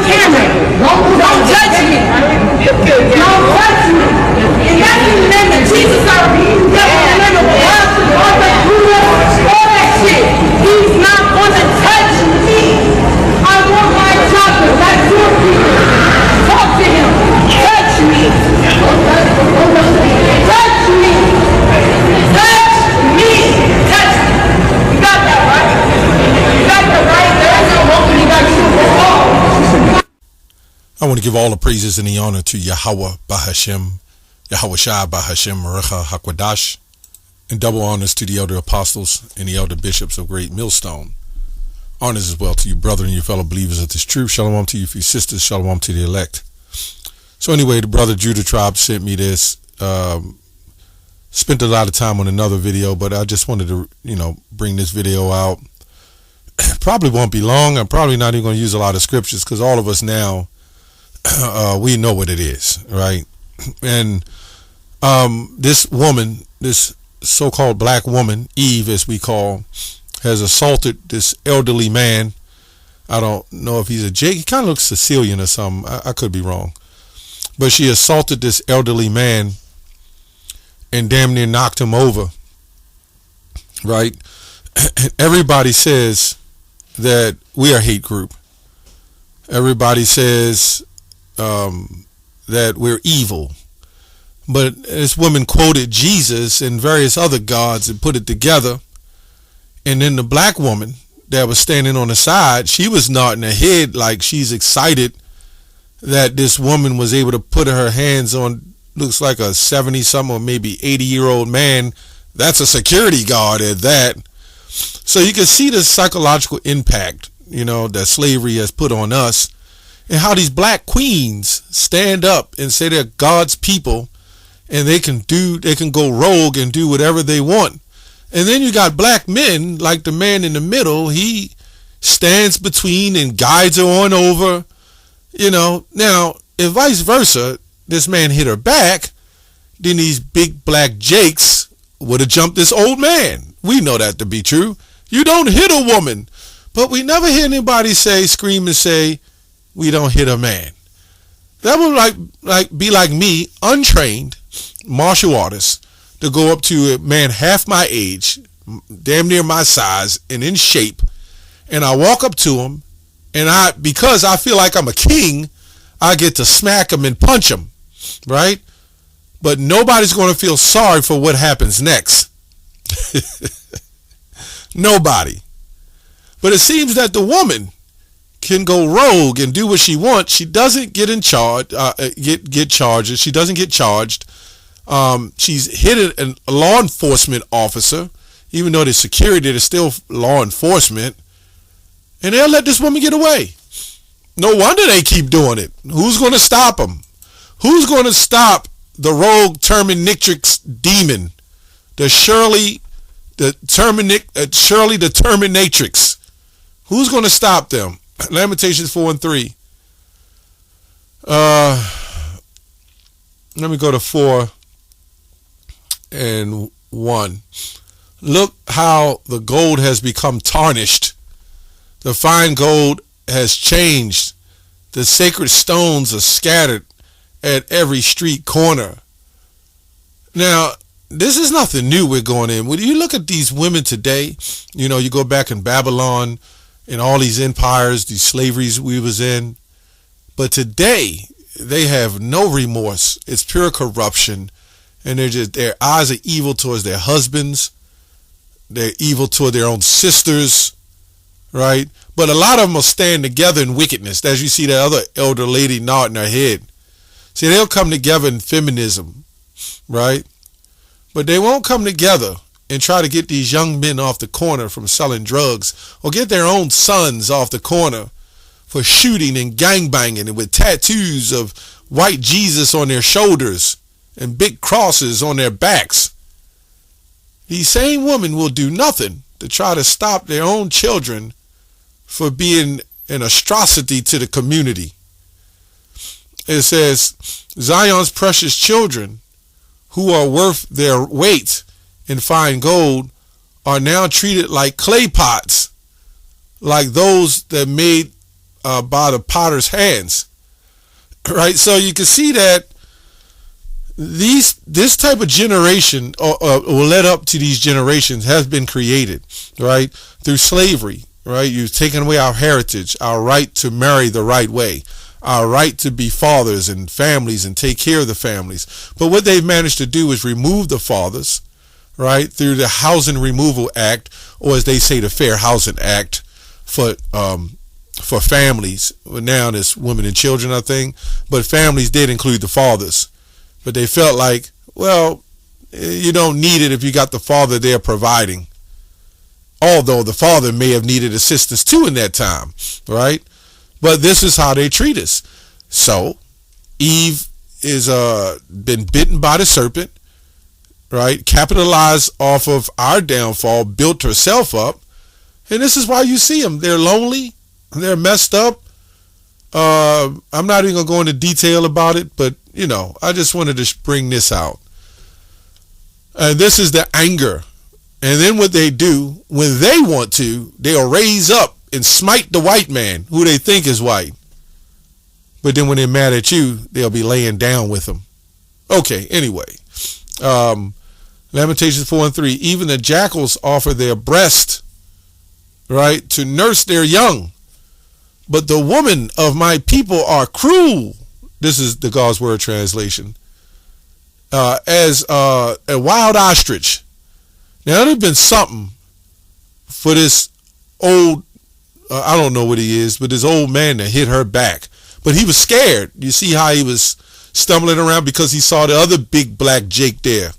camera. Don't touch me. Don't touch me. And that's in the name of Jesus. That's in the name of God. All that shit. He's not going to touch me. I want my chocolate. That's your people. Talk to him. Touch me. Touch me. Touch me. Touch me. Touch me. You got that right? You got that right? There's no hope. You got super. I want to give all the praises and the honor to Yahweh Bahashem, Yahweh Shai Bahashem, Marecha Hakwadash, and double honors to the elder apostles and the elder bishops of Great Millstone. Honors as well to you, brother, and your fellow believers of this truth. Shalom to you, for your sisters. Shalom to the elect. So anyway, the brother Judah Tribe sent me this. Spent a lot of time on another video, but I just wanted to, bring this video out. Probably won't be long. I'm probably not even going to use a lot of scriptures because all of us now, we know what it is, right? And this woman, this so-called black woman, Eve, as we call, has assaulted this elderly man. I don't know if he's a Jake. He kind of looks Sicilian or something. I could be wrong. But she assaulted this elderly man and damn near knocked him over, right? Everybody says that we are a hate group. Everybody says that we're evil. But this woman quoted Jesus and various other gods and put it together. And then the black woman that was standing on the side, she was nodding her head like she's excited that this woman was able to put her hands on, looks like a 70-something or maybe 80-year-old man. That's a security guard at that. So you can see the psychological impact, that slavery has put on us, and how these black queens stand up and say they're God's people, and they can go rogue and do whatever they want. And then you got black men like the man in the middle. He stands between and guides her on over. Now if vice versa, this man hit her back, then these big black jakes would have jumped this old man. We know that to be true. You don't hit a woman. But we never hear anybody scream and say, we don't hit a man. That would be like me, untrained martial artist, to go up to a man half my age, damn near my size, and in shape, and I walk up to him, and because I feel like I'm a king, I get to smack him and punch him, right? But nobody's going to feel sorry for what happens next. Nobody. But it seems that the woman can go rogue and do what she wants. She doesn't get in charge, get charges. She doesn't get charged. She's hit a law enforcement officer, even though there's security, there's still law enforcement, and they'll let this woman get away. No wonder they keep doing it. Who's going to stop them? Who's going to stop the rogue Terminatrix demon, Shirley the Terminatrix? Who's going to stop them? Lamentations 4:3. Let me go to 4:1. Look how the gold has become tarnished. The fine gold has changed. The sacred stones are scattered at every street corner. Now, this is nothing new we're going in. When you look at these women today, you go back in Babylon and all these empires, these slaveries we was in. But today, they have no remorse. It's pure corruption. And their eyes are evil towards their husbands. They're evil toward their own sisters, right? But a lot of them will stand together in wickedness. As you see that other elder lady nodding her head. See, they'll come together in feminism, right? But they won't come together and try to get these young men off the corner from selling drugs, or get their own sons off the corner for shooting and gangbanging and with tattoos of white Jesus on their shoulders and big crosses on their backs. These same women will do nothing to try to stop their own children for being an atrocity to the community. It says, Zion's precious children, who are worth their weight in fine gold, are now treated like clay pots, like those that made by the potter's hands, right? So you can see that this type of generation or led up to these generations has been created, right, through slavery, right? You've taken away our heritage, our right to marry the right way, our right to be fathers and families and take care of the families. But what they've managed to do is remove the fathers, right, through the Housing Removal Act, or as they say, the Fair Housing Act for families. Well, now it's women and children, I think, but families did include the fathers. But they felt like, well, you don't need it if you got the father there providing. Although the father may have needed assistance too in that time, right? But this is how they treat us. So Eve is been bitten by the serpent, right? Capitalized off of our downfall, built herself up. And this is why you see them. They're lonely. They're messed up. I'm not even going to go into detail about it, but, you know, I just wanted to bring this out. This is the anger. And then what they do, when they want to, they'll raise up and smite the white man, who they think is white. But then when they're mad at you, they'll be laying down with them. Okay, anyway. Lamentations 4:3. Even the jackals offer their breast, right, to nurse their young. But the women of my people are cruel. This is the God's Word translation. As a wild ostrich. Now, there's been something for this old, I don't know what he is, but this old man that hit her back. But he was scared. You see how he was stumbling around because he saw the other big black Jake there.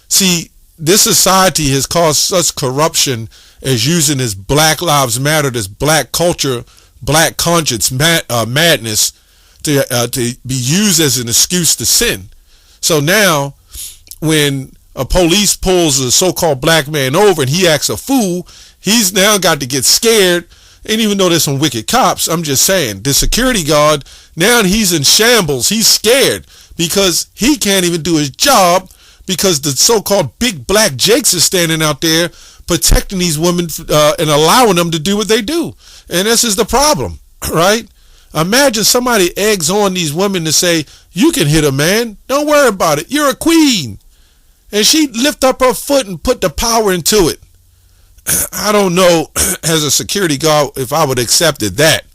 See, this society has caused such corruption as using this Black Lives Matter, this black culture, black conscience madness to be used as an excuse to sin. So now when a police pulls a so-called black man over and he acts a fool, he's now got to get scared. And even though there's some wicked cops, I'm just saying, the security guard, now he's in shambles. He's scared because he can't even do his job because the so-called big black Jakes is standing out there protecting these women and allowing them to do what they do. And this is the problem, right? Imagine somebody eggs on these women to say, you can hit a man. Don't worry about it. You're a queen. And she lift up her foot and put the power into it. I don't know, as a security guard, if I would have accepted that.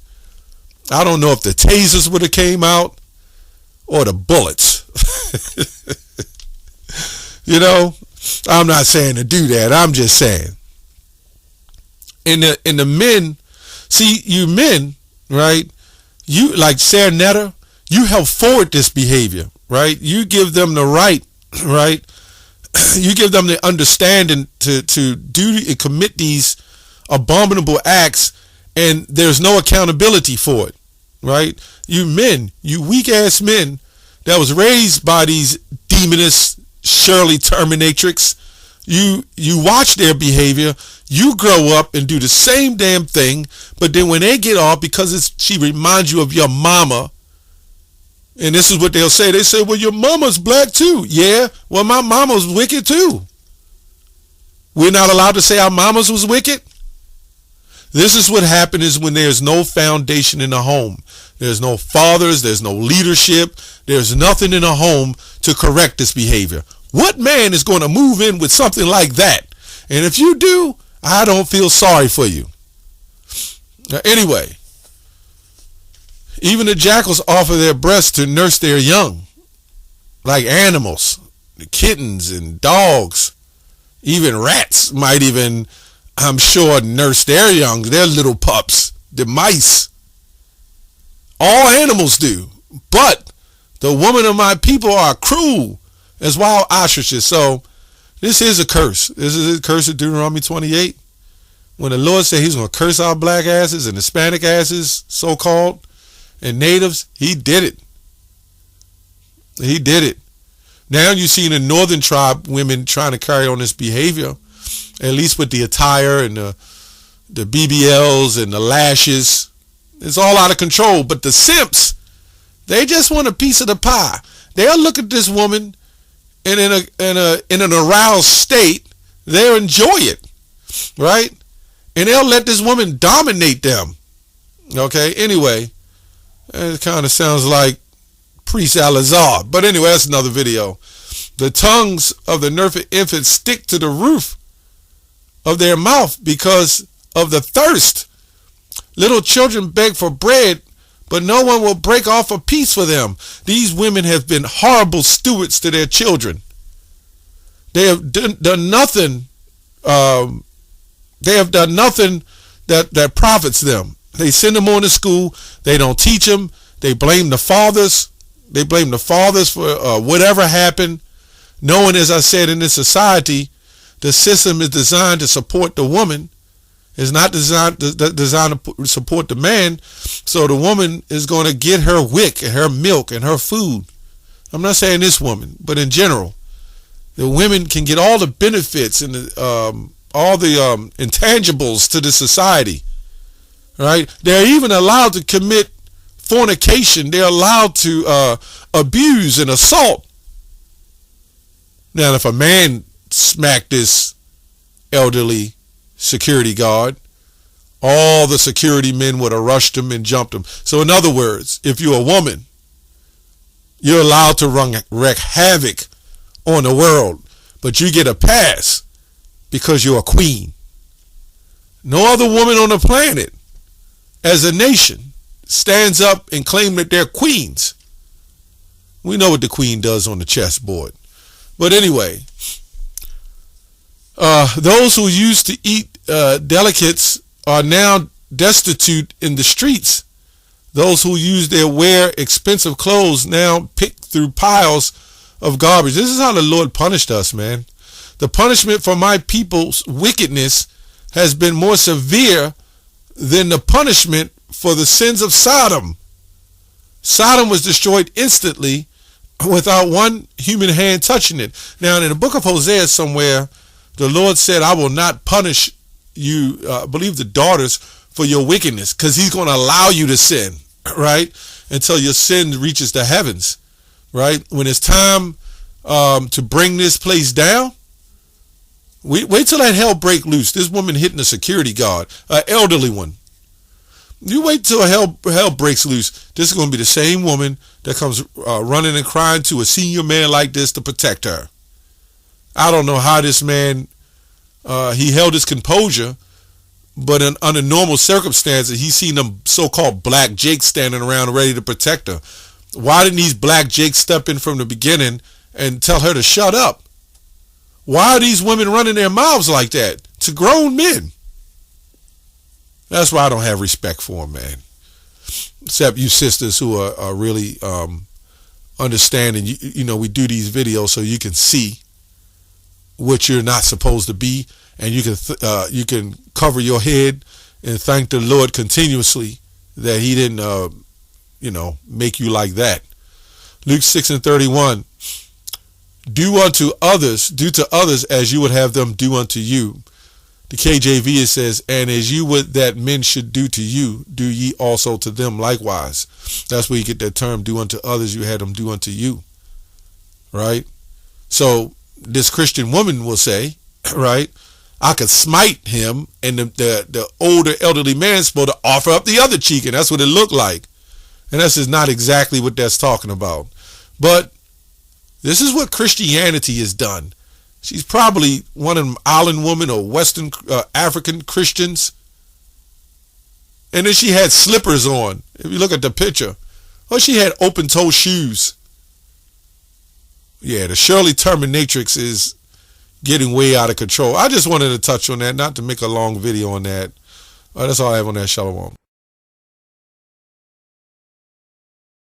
I don't know if the tasers would have came out or the bullets. You know, I'm not saying to do that. I'm just saying. In the men, see, you men, right? You, like Serenetta, you help forward this behavior, right? You give them the right, right? You give them the understanding to do and commit these abominable acts, and there's no accountability for it, right? You men, you weak ass men that was raised by these demoness Shirley Terminatrix, you watch their behavior, you grow up and do the same damn thing, but then when they get off, because she reminds you of your mama. And this is what they'll say. They say, well, your mama's black too. Yeah, well, my mama was wicked too. We're not allowed to say our mamas was wicked. This is what happens when there's no foundation in the home. There's no fathers. There's no leadership. There's nothing in the home to correct this behavior. What man is going to move in with something like that? And if you do, I don't feel sorry for you. Now, anyway. Even the jackals offer their breasts to nurse their young, like animals, the kittens and dogs. Even rats might even, I'm sure, nurse their young, their little pups, the mice. All animals do. But the women of my people are cruel as wild ostriches. So this is a curse. This is a curse of Deuteronomy 28. When the Lord said he's going to curse our black asses and Hispanic asses, so-called, and natives, he did it. He did it. Now you see in the northern tribe women trying to carry on this behavior, at least with the attire and the BBLs and the lashes. It's all out of control. But the simps, they just want a piece of the pie. They'll look at this woman and in an aroused state, they'll enjoy it, right? And they'll let this woman dominate them. Okay, anyway, it kind of sounds like Priest Alazar. But anyway, that's another video. The tongues of the infants stick to the roof of their mouth because of the thirst. Little children beg for bread, but no one will break off a piece for them. These women have been horrible stewards to their children. They have done nothing. They have done nothing that profits them. They send them on to school. They don't teach them. They blame the fathers. They blame the fathers for whatever happened. Knowing, as I said, in this society, the system is designed to support the woman. It's not designed to support the man. So the woman is going to get her wick and her milk and her food. I'm not saying this woman, but in general, the women can get all the benefits and all the intangibles to the society. Right? They're even allowed to commit fornication. They're allowed to abuse and assault. Now, if a man smacked this elderly security guard, all the security men would have rushed him and jumped him. So in other words, if you're a woman, you're allowed to wreak havoc on the world, but you get a pass because you're a queen. No other woman on the planet as a nation stands up and claims that they're queens. We know what the queen does on the chessboard. But anyway, those who used to eat delicates are now destitute in the streets. Those who use their wear expensive clothes now pick through piles of garbage. This is how the Lord punished us, man. The punishment for my people's wickedness has been more severe than the punishment for the sins of Sodom. Sodom was destroyed instantly without one human hand touching it. Now, in the book of Hosea somewhere, the Lord said, I will not punish you, I believe the daughters, for your wickedness, because he's going to allow you to sin, right, until your sin reaches the heavens, right? When it's time to bring this place down, wait till that hell break loose. This woman hitting a security guard, an elderly one. You wait till hell breaks loose. This is going to be the same woman that comes running and crying to a senior man like this to protect her. I don't know how this man, he held his composure, but under normal circumstances, he's seen them so-called black jakes standing around ready to protect her. Why didn't these black jakes step in from the beginning and tell her to shut up? Why are these women running their mouths like that to grown men? That's why I don't have respect for them, man. Except you sisters who are really understanding. You know, we do these videos so you can see what you're not supposed to be, and you can cover your head and thank the Lord continuously that he didn't make you like that. Luke 6:31. Do to others as you would have them do unto you. The KJV, it says, and as you would that men should do to you, do ye also to them likewise. That's where you get that term, do unto others, you had them do unto you. Right? So this Christian woman will say, right, I could smite him, and the older elderly man's supposed to offer up the other cheek, and that's what it looked like. And that's just not exactly what that's talking about. But this is what Christianity has done. She's probably one of them island women or Western African Christians. And then she had slippers on. If you look at the picture. Or she had open-toe shoes. Yeah, the Shirley Terminatrix is getting way out of control. I just wanted to touch on that, not to make a long video on that. That's all I have on that. Shalom.